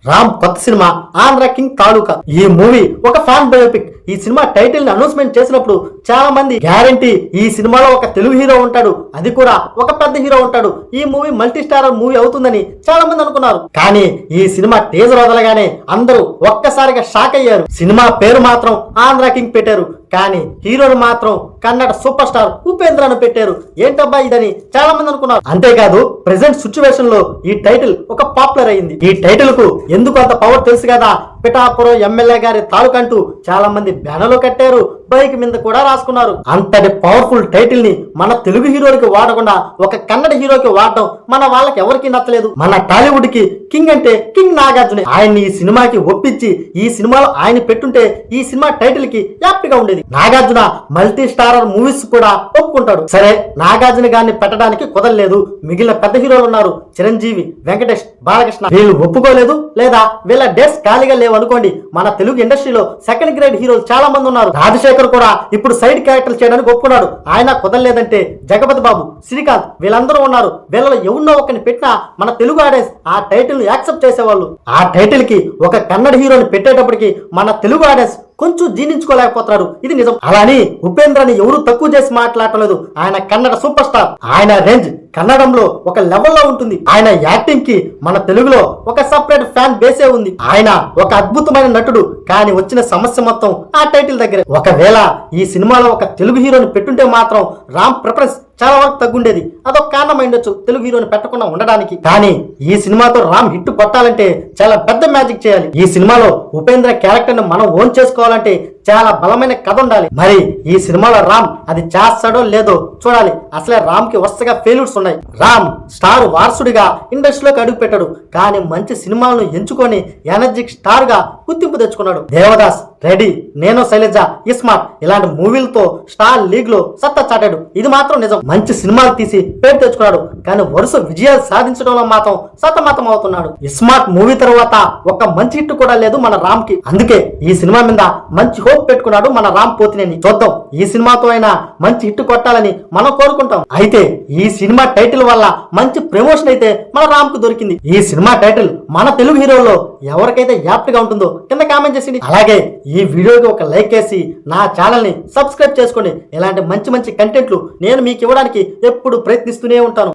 రామ్ కొత్త cinema Andhra king తాలూకా. ఈ movie ఒక ఫ్యాన్ బయోపిక్. ఈ సినిమా టైటిల్ ని అనౌన్స్మెంట్ చేసినప్పుడు చాలా మంది గ్యారంటీ ఈ సినిమాలో ఒక తెలుగు హీరో ఉంటాడు, అది కూడా ఒక పెద్ద హీరో ఉంటాడు, ఈ మూవీ మల్టీ స్టారర్ మూవీ అవుతుందని చాలా మంది అనుకున్నారు. కానీ ఈ సినిమా టీజర్ వదలగానే అందరూ ఒక్కసారిగా షాక్ అయ్యారు. సినిమా పేరు మాత్రం ఆంధ్ర కింగ్ పెట్టారు, కానీ హీరోని మాత్రం కన్నడ సూపర్ స్టార్ ఉపేంద్రను పెట్టారు. ఏంటబ్బా ఇదని చాలా మంది అనుకున్నారు. అంతేకాదు ప్రెసెంట్ సిచ్యువేషన్ లో ఈ టైటిల్ ఒక పాపులర్ అయింది. ఈ టైటిల్ కు ఎందుకు అంత పవర్ తెలుసు కదా. పిఠాపురం ఎమ్మెల్యే గారి తాలూకంటూ చాలా మంది బ్యానర్లు కట్టారు, బైక్ మీద కూడా రాసుకున్నారు. అంతటి పవర్ఫుల్ టైటిల్ ని మన తెలుగు హీరోకి వాడకుండా ఒక కన్నడ హీరోకి వాడటం మన వాళ్ళకి ఎవరికి నచ్చలేదు. మన టాలీవుడ్ కి కింగ్ అంటే కింగ్ నాగార్జునే. ఆయన్ని ఈ సినిమాకి ఒప్పించి ఈ సినిమాలో ఆయన పెట్టుంటే ఈ సినిమా టైటిల్ కి యాప్ట్ గా ఉండేది. నాగార్జున మల్టీ స్టారర్ మూవీస్ కూడా ఒప్పుకుంటాడు. సరే, నాగార్జున గారిని పెట్టడానికి కుదరలేదు. మిగిలిన పెద్ద హీరోలు ఉన్నారు, చిరంజీవి, వెంకటేష్, బాలకృష్ణ. వీళ్ళు ఒప్పుకోలేదు లేదా వీళ్ళ డేట్స్ ఖాళీగా లేవు అనుకోండి. మన తెలుగు ఇండస్ట్రీలో సెకండ్ గ్రేడ్ హీరోలు చాలా మంది ఉన్నారు. రాజశేఖర్ కూడా ఇప్పుడు సైడ్ క్యారెక్టర్ చేయడానికి ఒప్పుకున్నాడు. ఆయన కుదరలేదంటే జగపతి బాబు, శ్రీకాంత్ వీళ్ళందరూ ఉన్నారు. వీళ్ళలో ఎవరినో ఒకరిని పెట్టినా మన తెలుగు ఆడియన్స్ ఆ టైటిల్ యాక్సెప్ట్ చేసేవాళ్ళు. ఆ టైటిల్ కి ఒక కన్నడ హీరోని పెట్టేటప్పటికి మన తెలుగు ఆడియన్స్ కొంచెం జీర్ణించుకోలేకపోతున్నారు. ఇది నిజం. అలాని ఉపేంద్రని ఎవరు తక్కువ చేసి మాట్లాడలేదు. ఆయన కన్నడ సూపర్ స్టార్. ఆయన రేంజ్ కన్నడంలో ఒక లెవెల్లో ఉంటుంది. ఆయన యాక్టింగ్ కి మన తెలుగులో ఒక సపరేట్ ఫ్యాన్ బేసే ఉంది. ఆయన ఒక అద్భుతమైన నటుడు. కానీ వచ్చిన సమస్య మొత్తం ఆ టైటిల్ దగ్గరే. ఒకవేళ ఈ సినిమాలో ఒక తెలుగు హీరోని పెట్టుంటే మాత్రం రామ్ ప్రిఫరెన్స్ చాలా వరకు తగ్గుండేది. అదొక కారణం అయిండొచ్చు తెలుగు హీరోని పెట్టకుండా ఉండడానికి. కానీ ఈ సినిమాతో రామ్ హిట్ కొట్టాలంటే చాలా పెద్ద మ్యాజిక్ చేయాలి. ఈ సినిమాలో ఉపేంద్ర క్యారెక్టర్ ని మనం ఓన్ చేసుకోవాలంటే చాలా బలమైన కథ ఉండాలి. మరి ఈ సినిమాలో రామ్ అది చేస్తాడో లేదో చూడాలి. అసలే రామ్ కి వరుసగా ఫెయిల్యూర్స్ ఉన్నాయి. రామ్ స్టార్ వారసుడిగా ఇండస్ట్రీలోకి అడుగు పెట్టాడు, కానీ మంచి సినిమాలను ఎంచుకొని ఎనర్జిక్ స్టార్ గా గుర్తింపు తెచ్చుకున్నాడు. దేవదాస్, రెడీ, నేను శైలజ, ఇస్మార్ట్ ఇలాంటి మూవీలతో స్టార్ లీగ్ లో సత్తా చాటాడు. ఇది మాత్రం నిజం. మంచి సినిమాలు తీసి పేరు తెచ్చుకున్నాడు, కానీ వరుస విజయాలు సాధించడంలో మాత్రం సతమతం అవుతున్నాడు. ఇస్మార్ట్ మూవీ తర్వాత ఒక మంచి హిట్ కూడా లేదు మన రామ్ కి. అందుకే ఈ సినిమా మీద మంచి హోప్ పెట్టుకున్నాడు మన రామ్ పోతినేని. చూద్దాం, ఈ సినిమాతో అయినా మంచి హిట్ కొట్టాలని మనం కోరుకుంటాం. అయితే ఈ సినిమా టైటిల్ వల్ల మంచి ప్రమోషన్ అయితే మన రామ్ కు దొరికింది. ఈ సినిమా టైటిల్ మన తెలుగు హీరోల్లో ఎవరికైతే యాప్ట్ గా ఉంటుందో కింద కామెంట్ చేసింది. అలాగే ఈ వీడియోకి ఒక లైక్ చేసి నా ఛానల్ ని సబ్స్క్రైబ్ చేసుకోండి. ఇలాంటి మంచి మంచి కంటెంట్లు నేను మీకు ఇవ్వడానికి ఎప్పుడు ప్రయత్నిస్తూనే ఉంటాను.